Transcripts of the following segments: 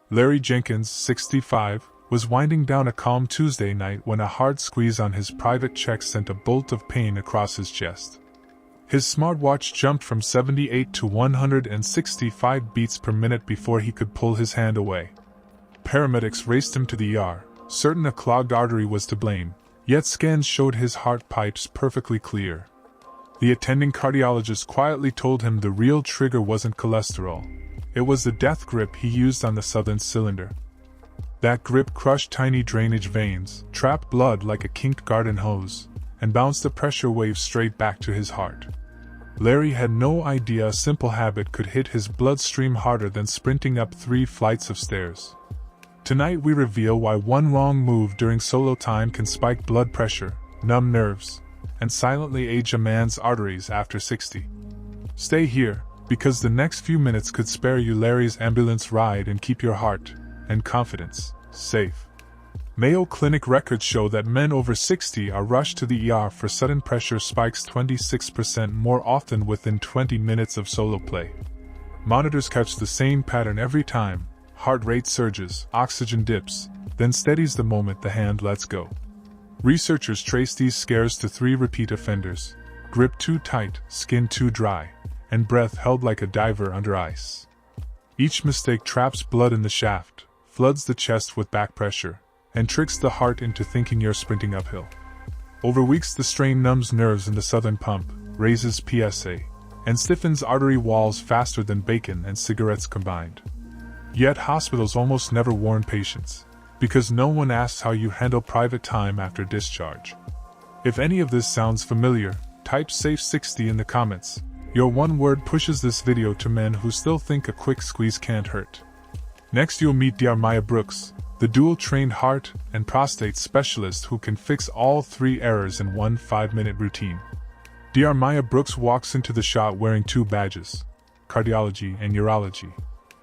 Larry Jenkins, 65, was winding down a calm Tuesday night when a hard squeeze on his private check sent a bolt of pain across his chest. His smartwatch jumped from 78 to 165 beats per minute before he could pull his hand away. Paramedics raced him to the ER, certain a clogged artery was to blame, yet scans showed his heart pipes perfectly clear. The attending cardiologist quietly told him the real trigger wasn't cholesterol. It was the death grip he used on the southern cylinder. That grip crushed tiny drainage veins, trapped blood like a kinked garden hose, and bounced the pressure wave straight back to his heart. Larry had no idea a simple habit could hit his bloodstream harder than sprinting up 3 flights of stairs. Tonight we reveal why one wrong move during solo time can spike blood pressure, numb nerves, and silently age a man's arteries after 60. Stay here, because the next few minutes could spare you Larry's ambulance ride and keep your heart and confidence safe. Mayo Clinic records show that men over 60 are rushed to the ER for sudden pressure spikes 26% more often within 20 minutes of solo play. Monitors catch the same pattern every time: heart rate surges, oxygen dips, then steadies the moment the hand lets go. Researchers trace these scares to 3 repeat offenders: grip too tight, skin too dry, and breath held like a diver under ice. Each mistake traps blood in the shaft, floods the chest with back pressure, and tricks the heart into thinking you're sprinting uphill. Over weeks the strain numbs nerves in the southern pump, raises PSA, and stiffens artery walls faster than bacon and cigarettes combined. Yet hospitals almost never warn patients, because no one asks how you handle private time after discharge. If any of this sounds familiar, type SAFE60 in the comments. Your one word pushes this video to men who still think a quick squeeze can't hurt. Next you'll meet Dr. Maya Brooks, the dual-trained heart and prostate specialist who can fix all 3 errors in one 5-minute routine. Dr. Maya Brooks walks into the shot wearing 2 badges, cardiology and urology,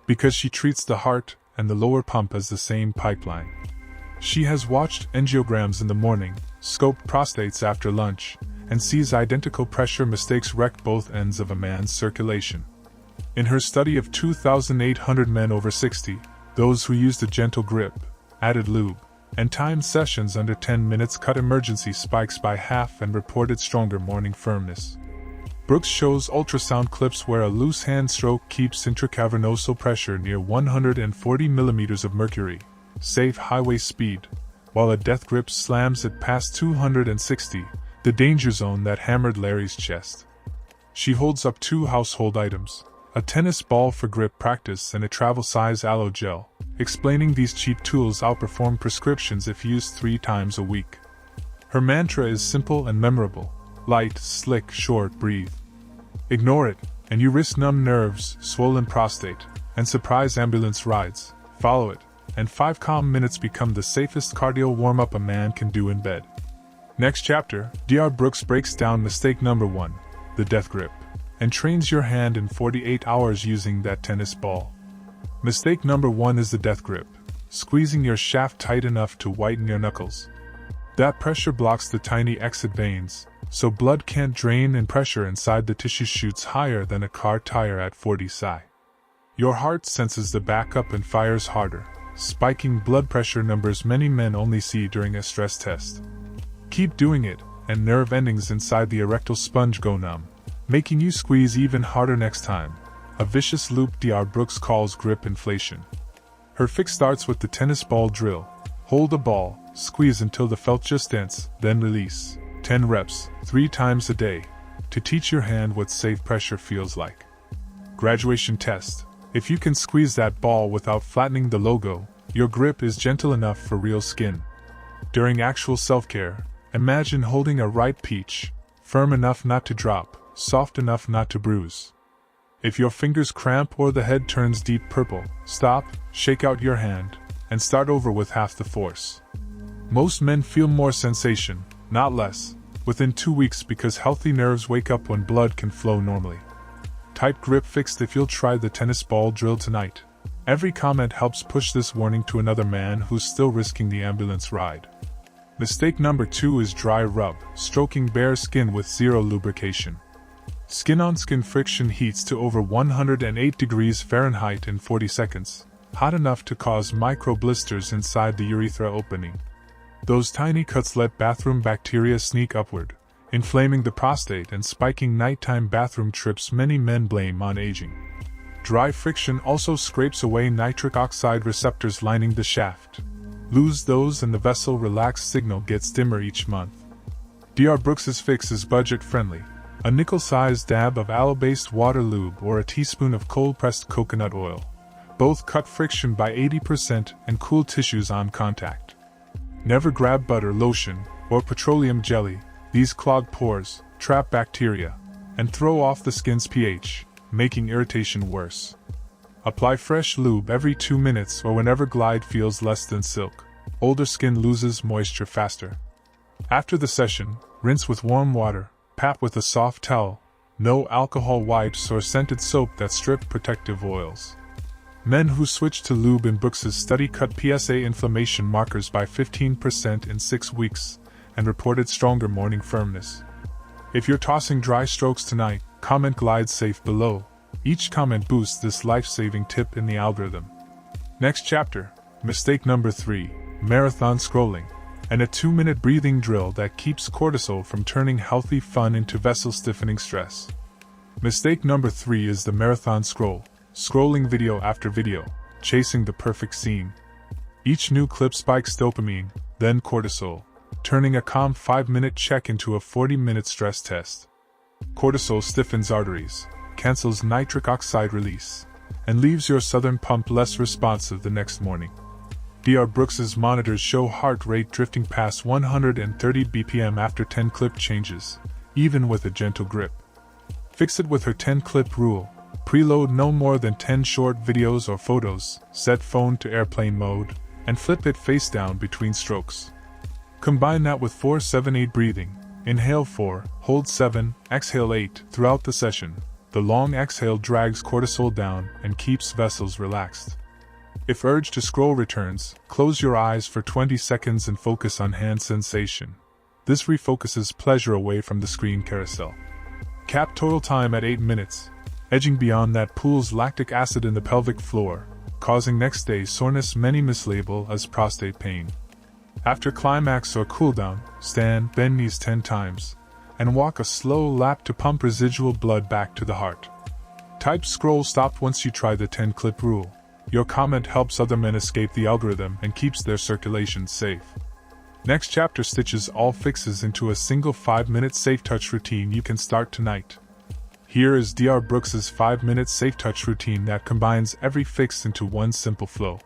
because she treats the heart and the lower pump as the same pipeline. She has watched angiograms in the morning, scoped prostates after lunch, and sees identical pressure mistakes wreck both ends of a man's circulation. In her study of 2,800 men over 60, those who used a gentle grip, added lube, and timed sessions under 10 minutes cut emergency spikes by half and reported stronger morning firmness. Brooks shows ultrasound clips where a loose hand stroke keeps intracavernosal pressure near 140 mm of mercury, safe highway speed, while a death grip slams it past 260, the danger zone that hammered Larry's chest. She holds up 2 household items: a tennis ball for grip practice and a travel-size aloe gel, explaining these cheap tools outperform prescriptions if used 3 times a week. Her mantra is simple and memorable: light, slick, short, breathe. Ignore it, and you risk numb nerves, swollen prostate, and surprise ambulance rides. Follow it, and 5 calm minutes become the safest cardio warm-up a man can do in bed. Next chapter, Dr. Brooks breaks down mistake number 1, the death grip, and trains your hand in 48 hours using that tennis ball. Mistake number 1 is the death grip, squeezing your shaft tight enough to whiten your knuckles. That pressure blocks the tiny exit veins, so blood can't drain and pressure inside the tissue shoots higher than a car tire at 40 psi. Your heart senses the backup and fires harder, spiking blood pressure numbers many men only see during a stress test. Keep doing it, and nerve endings inside the erectile sponge go numb, making you squeeze even harder next time. A vicious loop Dr. Brooks calls grip inflation. Her fix starts with the tennis ball drill. Hold the ball, squeeze until the felt just dents, then release. 10 reps, 3 times a day, to teach your hand what safe pressure feels like. Graduation test. If you can squeeze that ball without flattening the logo, your grip is gentle enough for real skin. During actual self-care, imagine holding a ripe peach, firm enough not to drop, soft enough not to bruise. If your fingers cramp or the head turns deep purple, stop, shake out your hand, and start over with half the force. Most men feel more sensation, not less, within 2 weeks because healthy nerves wake up when blood can flow normally. Type grip fixed if you'll try the tennis ball drill tonight. Every comment helps push this warning to another man who's still risking the ambulance ride. Mistake number 2 is dry rub, stroking bare skin with 0 lubrication. Skin-on-skin friction heats to over 108 degrees Fahrenheit in 40 seconds, hot enough to cause micro blisters inside the urethra opening. Those tiny cuts let bathroom bacteria sneak upward, inflaming the prostate and spiking nighttime bathroom trips many men blame on aging. Dry friction also scrapes away nitric oxide receptors lining the shaft. Lose those and the vessel relax signal gets dimmer each month. Dr. Brooks's fix is budget-friendly. A nickel-sized dab of aloe-based water lube or a teaspoon of cold-pressed coconut oil. Both cut friction by 80% and cool tissues on contact. Never grab butter, lotion, or petroleum jelly. These clog pores, trap bacteria, and throw off the skin's pH, making irritation worse. Apply fresh lube every 2 minutes or whenever Glide feels less than silk. Older skin loses moisture faster. After the session, rinse with warm water, pat with a soft towel. No alcohol wipes or scented soap that strip protective oils. Men who switched to lube in Brooks's study cut PSA inflammation markers by 15% in 6 weeks, and reported stronger morning firmness. If you're tossing dry strokes tonight, comment Glide Safe below. Each comment boosts this life-saving tip in the algorithm. Next chapter, mistake number 3, marathon scrolling, and a 2-minute breathing drill that keeps cortisol from turning healthy fun into vessel-stiffening stress. Mistake number 3 is the marathon scroll, scrolling video after video, chasing the perfect scene. Each new clip spikes dopamine, then cortisol, turning a calm 5-minute check into a 40-minute stress test. Cortisol stiffens arteries, cancels nitric oxide release, and leaves your southern pump less responsive the next morning. Dr. Brooks's monitors show heart rate drifting past 130 BPM after 10 clip changes, even with a gentle grip. Fix it with her 10-clip rule. Preload no more than 10 short videos or photos, set phone to airplane mode, and flip it face down between strokes. Combine that with 4-7-8 breathing. Inhale 4, hold 7, exhale 8 throughout the session. The long exhale drags cortisol down and keeps vessels relaxed. If urge to scroll returns, close your eyes for 20 seconds and focus on hand sensation. This refocuses pleasure away from the screen carousel. Cap total time at 8 minutes. Edging beyond that pools lactic acid in the pelvic floor, causing next day soreness many mislabel as prostate pain. After climax or cooldown, stand, bend knees 10 times, and walk a slow lap to pump residual blood back to the heart. Type scroll stop once you try the 10-clip rule. Your comment helps other men escape the algorithm and keeps their circulation safe. Next chapter stitches all fixes into a single 5-minute safe touch routine you can start tonight. Here is Dr. Brooks's 5-minute safe touch routine that combines every fix into one simple flow.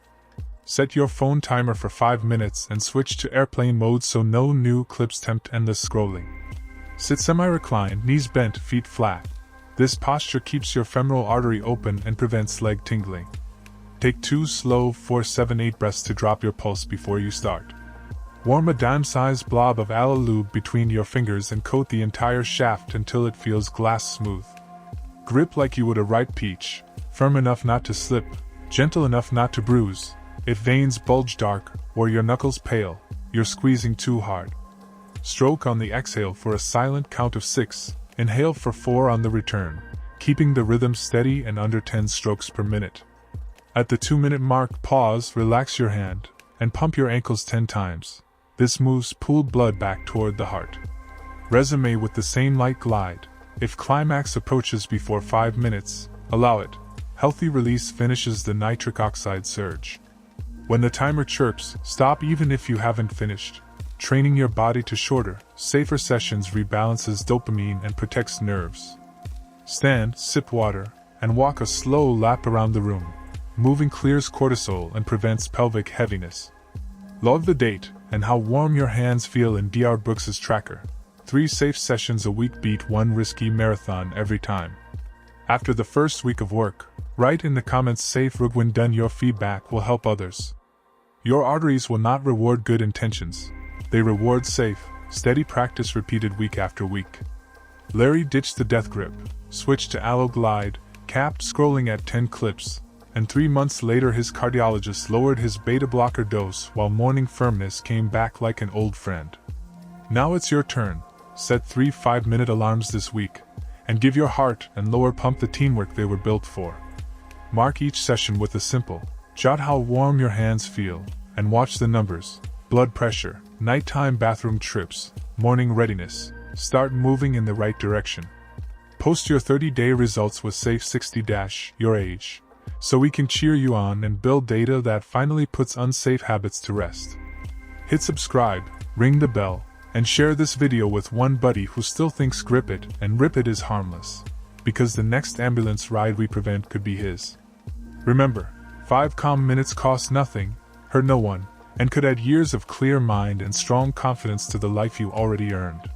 Set your phone timer for 5 minutes and switch to airplane mode so no new clips tempt endless scrolling. Sit semi-reclined, knees bent, feet flat. This posture keeps your femoral artery open and prevents leg tingling. Take 2 slow 4-7-8 breaths to drop your pulse before you start. Warm a dime-sized blob of aloe lube between your fingers and coat the entire shaft until it feels glass smooth. Grip like you would a ripe peach, firm enough not to slip, gentle enough not to bruise. If veins bulge dark, or your knuckles pale, you're squeezing too hard. Stroke on the exhale for a silent count of 6, inhale for 4 on the return, keeping the rhythm steady and under 10 strokes per minute. At the 2-minute mark, pause, relax your hand, and pump your ankles 10 times. This moves pooled blood back toward the heart. Resume with the same light glide. If climax approaches before 5 minutes, allow it. Healthy release finishes the nitric oxide surge. When the timer chirps, stop even if you haven't finished. Training your body to shorter, safer sessions rebalances dopamine and protects nerves. Stand, sip water, and walk a slow lap around the room. Moving clears cortisol and prevents pelvic heaviness. Log the date and how warm your hands feel in Dr. Brooks's tracker. 3 safe sessions a week beat 1 risky marathon every time. After the first week of work, write in the comments safe rug when done. Your feedback will help others. Your arteries will not reward good intentions. They reward safe, steady practice repeated week after week. Larry ditched the death grip, switched to Aloe Glide, capped scrolling at 10 clips, and 3 months later his cardiologist lowered his beta blocker dose while morning firmness came back like an old friend. Now it's your turn. Set 3 5-minute alarms this week, and give your heart and lower pump the teamwork they were built for. Mark each session with a simple, Jot how warm your hands feel, and watch the numbers: blood pressure, nighttime bathroom trips, morning readiness. Start moving in the right direction. Post your 30-day results with Safe 60- your age, so we can cheer you on and build data that finally puts unsafe habits to rest. Hit subscribe, ring the bell, and share this video with one buddy who still thinks grip it and rip it is harmless, because the next ambulance ride we prevent could be his. Remember, 5 calm minutes cost nothing, hurt no one, and could add years of clear mind and strong confidence to the life you already earned.